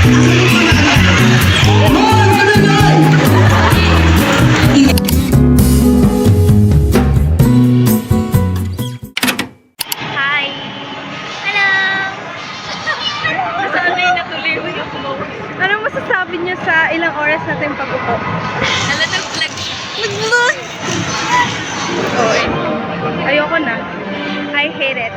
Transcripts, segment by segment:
Anong masasabi niyo sa ilang oras natin pag-upo? Alam, nag-vlog. Nag-vlog! Oy. Ayoko na. I hate it.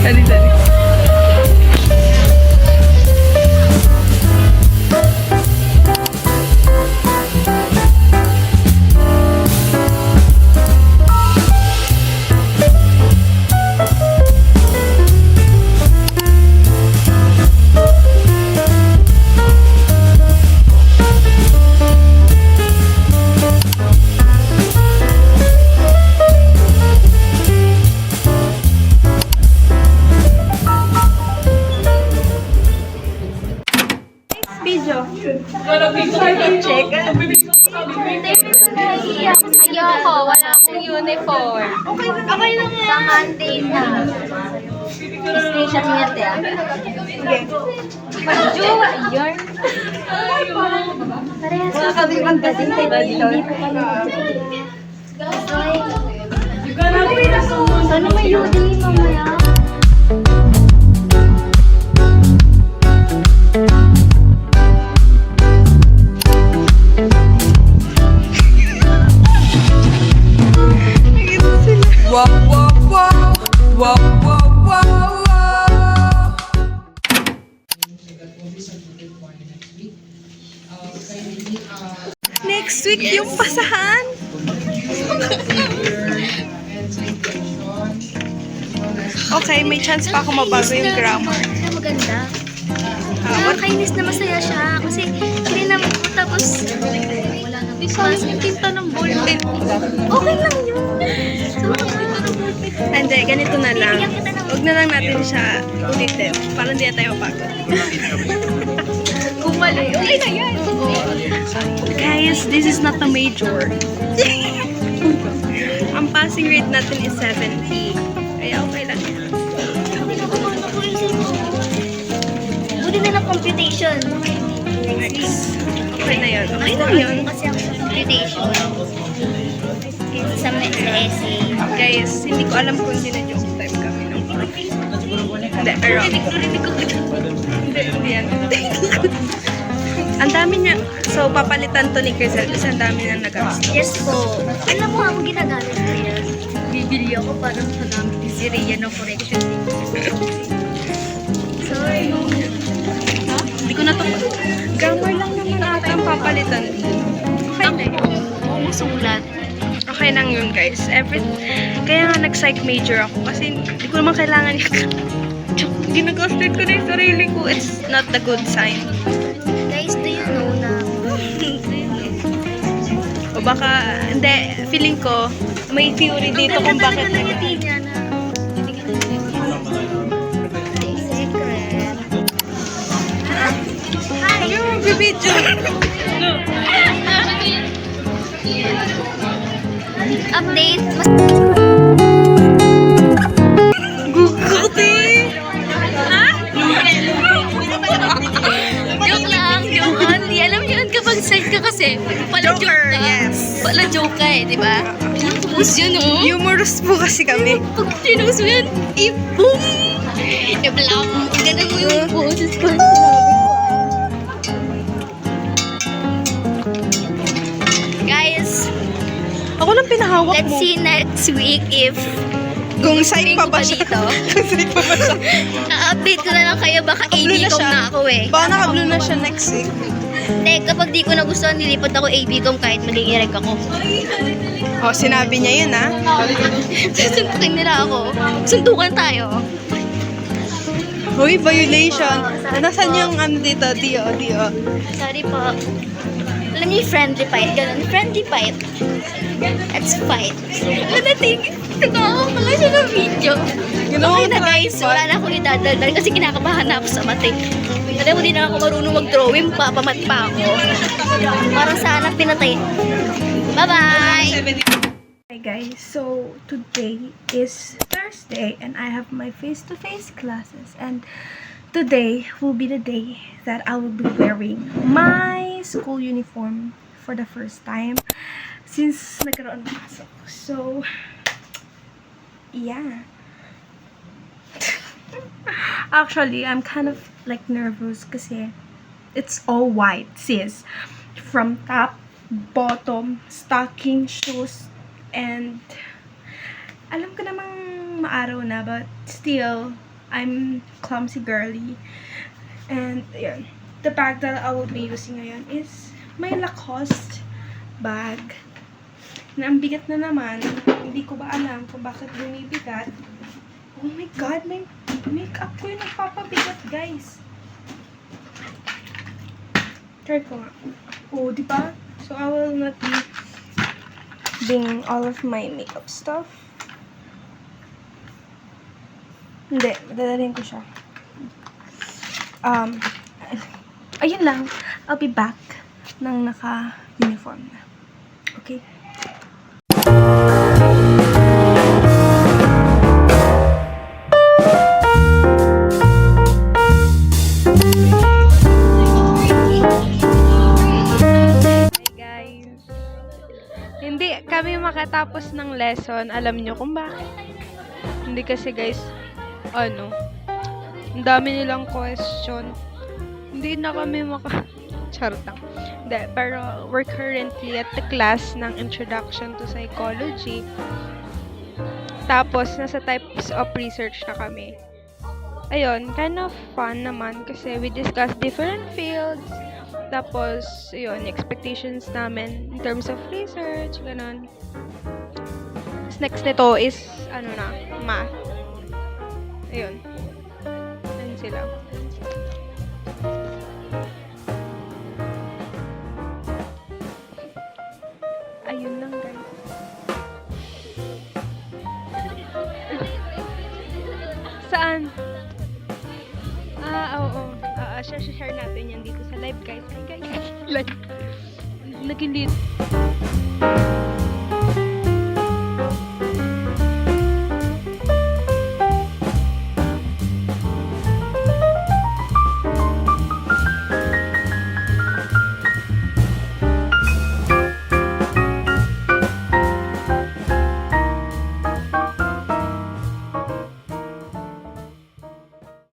Dali. Video. Check. Ayoko, wala akong uniform. Okay lang Sa Monday na. Screenshot niya, te. Jowa, yun. Parehas na kami magdating kay Badito. Sana may Udemy mamaya. Next week yung pasahan. Okay, may chance pa ako mabago yung grammar. Maganda. Nakakainis na masaya siya. Kasi kininam ko tapos wala na. Besides, yung tinta ng ballpen. Okay lang yun. Hindi, ganito na lang. Huwag na lang natin siya ulitin. Para hindi na tayo mapagod. Kung mali, okay na yan. Guys, this is not a major. Ang passing rate natin is 70. Kaya okay lang yan. Buti na lang computation. Next. Okay na yun. Okay na yun. Kasi ako sa computation. Sa essay. Guys, hindi ko alam kung joke time kami ng prof. Hindi, pero... Hindi yan. Ang dami niya. So, papalitan to ni Crizel kasi ang dami niya nag-gastos. Yes po. Alam mo ako ginagamit ko yan. Bibili ako para magamit ni si Rhea ng correction. Sorry. Hindi ko na to. Grammar lang naman ata ang papalitan. Okay na yun. Umusulat. Okay lang yun, guys. Kaya nga nag-psych major ako kasi hindi ko naman kailangan yung... Ginag-frustrate ko na yung sarili ko. It's not the good sign. Guys, do you know na... O baka, hindi, feeling ko, may theory dito kung bakit niya na... Secret. Hi! yung magbibidyo. Update! Guguti! Ha? Joke lang! Joke on! Di alam yun kapag side ka kasi eh. Pala joke Joker, ka. yes. Pala joke ka eh, di ba? Ilang post yun, oh. Humorous po kasi kami. Pag pinost mo yan, i-boom! I-blam! Ganun mo yung boses ko. Guys, Ako lang pinahawak let's mo. see next week if Kung side Ring pa ko ba ba siya? dito? Kung side pa ba siya? na-update ko na lang kayo. Baka Naka-blue na AB-com siya. na ako eh. Baka naka-blue na siya next week. Hindi, kapag di ko nagustuhan, nilipat ako AB-com kahit maging ireg ako. Oh, sinabi niya yun, ha? Susuntukin nila ako. Suntukan tayo. Hoy, violation. Nasaan yung ano dito? Dio. Sorry po. Alam niyo yung friendly fight? Ganun. Friendly fight. Let's fight. Nadating. Nagawa pala siya ng video. Okay na guys. Wala na akong idadaldal kasi kinakabahan na ako sa mati. Alam mo, di na ako marunong mag-drawing pa. Pamat pa ako. Parang sana pinatay. Bye-bye! Hi guys, so today is Thursday and I have my face-to-face classes, and today will be the day that I will be wearing my school uniform for the first time since nagkaroon ng pasok. So, yeah. Actually, I'm kind of like nervous kasi it's all white, sis. From top, bottom, stocking, shoes, and alam ko namang maaraw na, but still, I'm clumsy girly. And yun, the bag that I will be using ngayon is my Lacoste bag. Na ang bigat na naman, hindi ko ba alam kung bakit bumibigat. Oh my god, may makeup ko yung nagpapabigat, guys. Try ko nga. Oh, di ba? So I will not be bringing all of my makeup stuff. Hindi, dadalhin ko siya. Ayun lang. I'll be back nang naka-uniform na. Okay? Hindi kami makatapos ng lesson. Alam nyo kung bakit? Hindi kasi guys, ang dami nilang question. Hindi na kami Charot lang. Hindi, pero we're currently at the class ng Introduction to Psychology. Tapos, nasa types of research na kami. Ayun, kind of fun naman kasi we discuss different fields. Tapos, yun, expectations namin in terms of research, ganun. Tapos next nito is, math. Ayun. Ayun sila. Ayun lang, guys. Saan? Oo. Share natin yan dito sa live, guys. Live. Naging